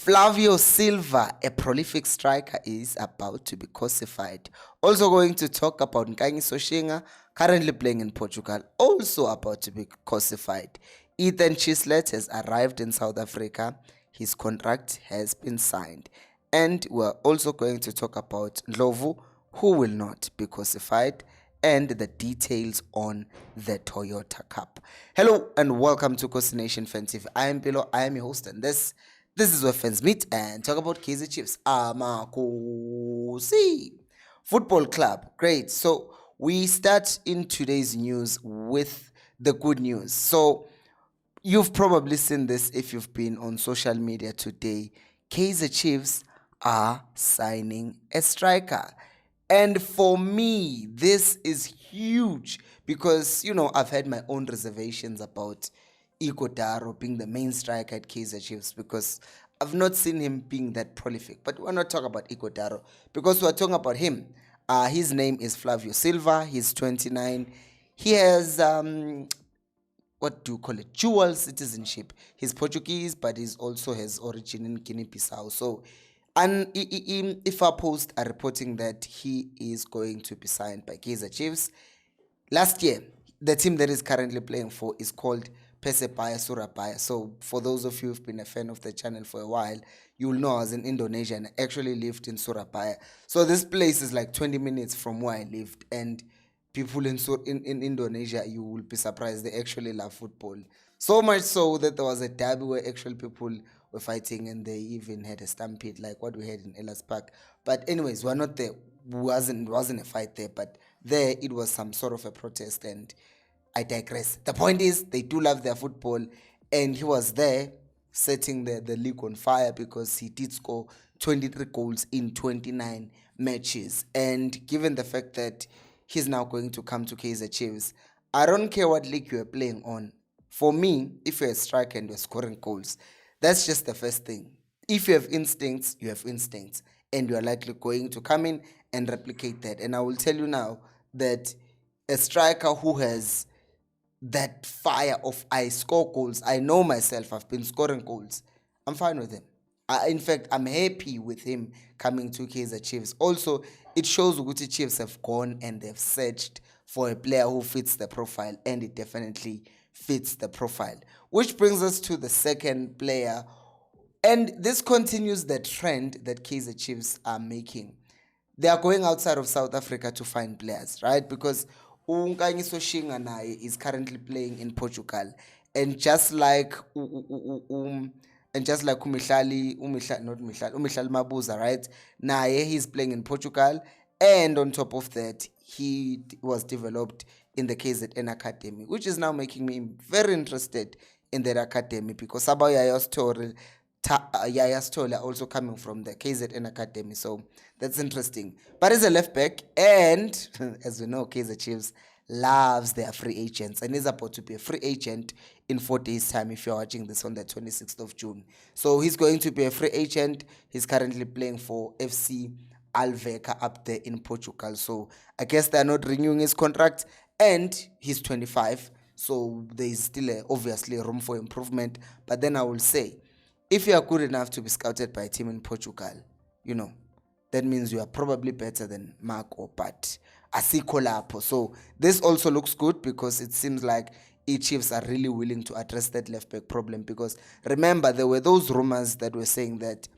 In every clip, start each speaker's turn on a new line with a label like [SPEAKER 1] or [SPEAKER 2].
[SPEAKER 1] Flavio Silva, a prolific striker, is about to be cosified. Also going to talk about Kaizer Chiefs, currently playing in Portugal, also about to be cosified. Chislet has arrived in South Africa. His contract has been signed. And we're also going to talk about Ndlovu, who will not be cosified, and the details on the Toyota Cup. Hello and welcome to Khosi Nation Fan TV. I am Pilo, I am your host, and this is where fans meet and talk about Kaizer Chiefs. Khosi Football Club. Great. So we start in today's news with the good news. So you've probably seen this if you've been on social media today. Kaizer Chiefs are signing a striker. And for me, this is huge because, I've had my own reservations about Daro being the main striker at Kaizer Chiefs because I've not seen him being that prolific. But we're not talking about Daro because we're talking about him. His name is Flavio Silva. He's 29. He has, what do you call it, dual citizenship. He's Portuguese, but he also has origin in Guinea-Bissau. So, and if our posts are reporting that he is going to be signed by Kaizer Chiefs. Last year, the team that is currently playing for is called Persebaya Surabaya. So for those of you who've been a fan of the channel for a while, you'll know I was in Indonesia and I actually lived in Surabaya. So this place is like 20 minutes from where I lived, and people in Indonesia, you will be surprised, they actually love football. So much so that there was a derby where actual people were fighting and they even had a stampede like what we had in Ellis Park. But anyways, we're not there. Wasn't a fight there, but there it was some sort of a protest, and I digress. The point is, they do love their football, and he was there setting the league on fire because he did score 23 goals in 29 matches. And given the fact that he's now going to come to Kaizer Chiefs, I don't care what league you're playing on. For me, if you're a striker and you're scoring goals, that's just the first thing. If you have instincts, you have instincts, and you're likely going to come in and replicate that. And I will tell you now that a striker who has that fire of I score goals, I know myself, I've been scoring goals, I'm fine with him. In fact, I'm happy with him coming to Kaizer Chiefs. Also, it shows Uguti Chiefs have gone and they've searched for a player who fits the profile, and it definitely fits the profile. Which brings us to the second player, and this continues the trend that Kaizer Chiefs are making. They are going outside of South Africa to find players, right? Because Kaizer Chiefs is currently playing in Portugal, and just like Umihlali Mabuza, right? Naye, he's playing in Portugal, and on top of that, he was developed in the KZN Academy, which is now making me very interested in that academy because Sabo Yaya Story are also coming from the KZN Academy, so that's interesting. But as a left back, and as we know, Kaizer Chiefs loves their free agents and is about to be a free agent in 4 days' time if you're watching this on the 26th of June. So he's going to be a free agent. He's currently playing for FC Alverca up there in Portugal. So I guess they're not renewing his contract, and he's 25. So there's still obviously room for improvement. But then I will say, if you are good enough to be scouted by a team in Portugal, that means you are probably better than Marco, but Asikolapo. So this also looks good because it seems like Chiefs are really willing to address that left back problem, because remember, there were those rumors that were saying that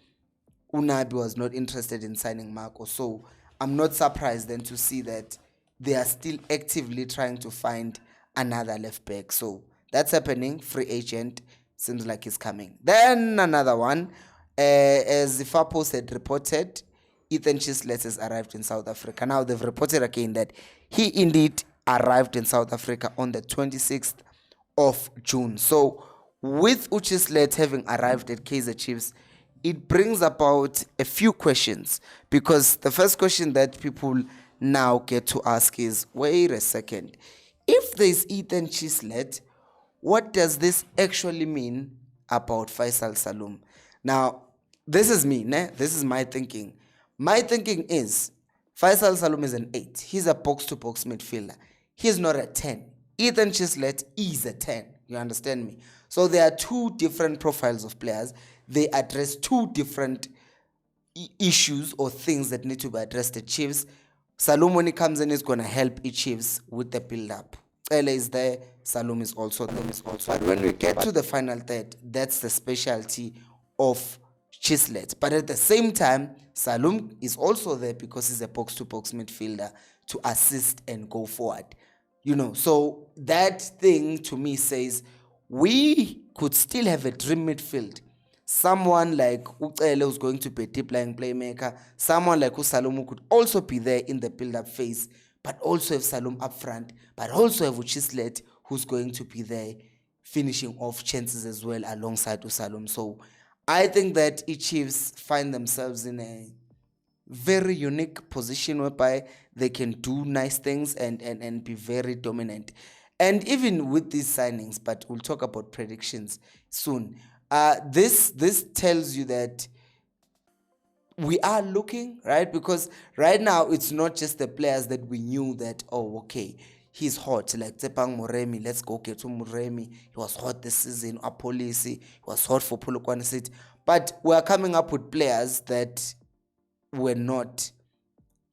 [SPEAKER 1] Unabi was not interested in signing Marco. So I'm not surprised then to see that they are still actively trying to find another left back. So that's happening. Free agent seems like he's coming. Then another one, as the Far Post had reported, Chislet has arrived in South Africa. Now they've reported again that he indeed arrived in South Africa on the 26th of June. So with Chislet having arrived at Kaizer Chiefs, it brings about a few questions, because the first question that people now get to ask is, wait a second, if there's Chislet, what does this actually mean about Faisal Salum? Now, this is me, ne? This is my thinking. My thinking is, Faisal Salum is an 8. He's a box-to-box midfielder. He's not a 10. Chislet is a 10. You understand me? So there are two different profiles of players. they address two different issues or things that need to be addressed at Chiefs. Salum, when he comes in, is going to help Chiefs with the build-up. Ella is there, Salum is also there. But when we get to the final third, that's the specialty of Chislet. But at the same time, Salum is also there because he's a box-to-box midfielder to assist and go forward. So that thing to me says we could still have a dream midfield. Someone like Ucele who's going to be a deep lying playmaker. Someone like Salum could also be there in the build-up phase, but also have Salum up front, but also have Chislet who's going to be there finishing off chances as well alongside Salum. So I think that Chiefs find themselves in a very unique position whereby they can do nice things and be very dominant. And even with these signings, but we'll talk about predictions soon. This tells you that we are looking, right? Because right now it's not just the players that we knew that, oh, okay, he's hot, like Tsepang Moremi, let's go get to Moremi. He was hot this season, Apolisi, he was hot for Polokwane City. But we're coming up with players that we're not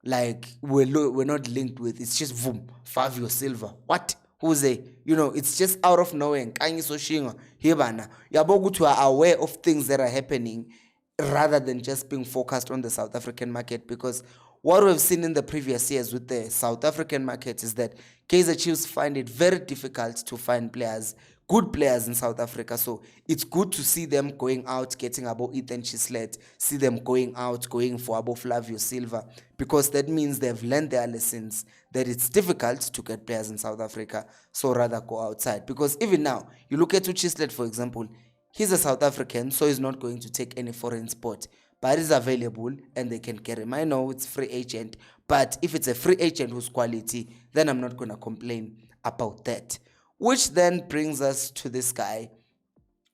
[SPEAKER 1] we're not linked with. It's just boom, Flavio Silva. What? Who's there? It's just out of nowhere. Kaizer Chiefs, you are aware of things that are happening rather than just being focused on the South African market. Because what we've seen in the previous years with the South African market is that Kaizer Chiefs find it very difficult to find players, good players in South Africa. So it's good to see them going out, getting about Ethan Chislet, see them going out, going for about Flavio Silva, because that means they've learned their lessons that it's difficult to get players in South Africa, so rather go outside. Because even now, you look at Chislet, for example, he's a South African, so he's not going to take any foreign spot, but it's available and they can carry him. I know it's free agent, but if it's a free agent who's quality, then I'm not going to complain about that. Which then brings us to this guy,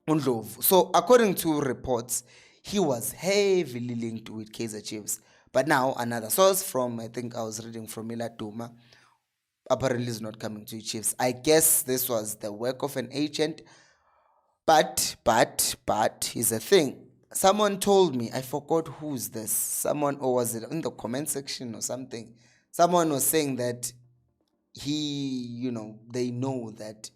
[SPEAKER 1] Undlovu. So according to reports, he was heavily linked with Kaizer Chiefs. But now another source from, I think I was reading from Mila Duma, apparently is not coming to Chiefs. I guess this was the work of an agent. But here's the thing. Someone told me, I forgot who's this. Someone, or was it in the comment section or something? Someone was saying that they know that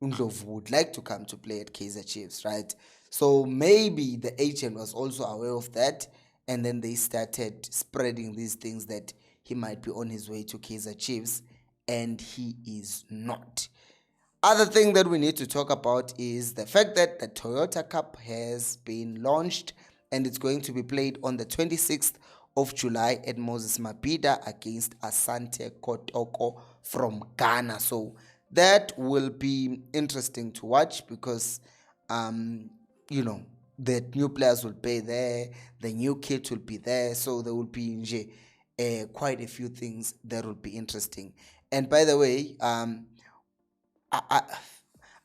[SPEAKER 1] Undlovu would like to come to play at Kaizer Chiefs, right? So maybe the agent was also aware of that, and then they started spreading these things that he might be on his way to Kaizer Chiefs, and he is not. Other thing that we need to talk about is the fact that the Toyota Cup has been launched and it's going to be played on the 26th of July at Moses Mabhida against Asante Kotoko from Ghana. So that will be interesting to watch because, the new players will be there, the new kids will be there, so there will be quite a few things that will be interesting. And by the way, I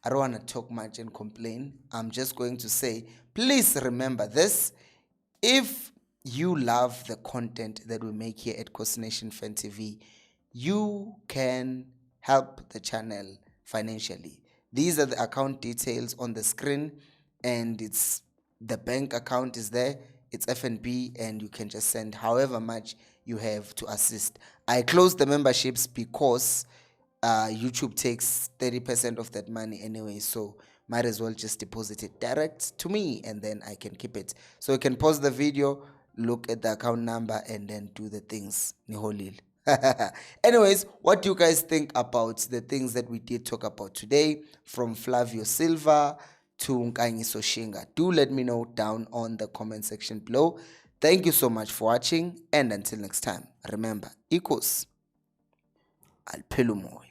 [SPEAKER 1] don't want to talk much and complain. I'm just going to say, please remember this. If you love the content that we make here at Khosi Nation Fan TV, you can help the channel financially. These are the account details on the screen, and it's the bank account is there. It's FNB, and you can just send however much you have to assist. I closed the memberships because YouTube takes 30% of that money anyway, so might as well just deposit it direct to me and then I can keep it. So you can pause the video, look at the account number, and then do the things. Anyways, what do you guys think about the things that we did talk about today, from Flavio Silva to Nkanyiso Shinga? Do let me know down on the comment section below. Thank you so much for watching, and until next time, remember, equals Alpelumoy.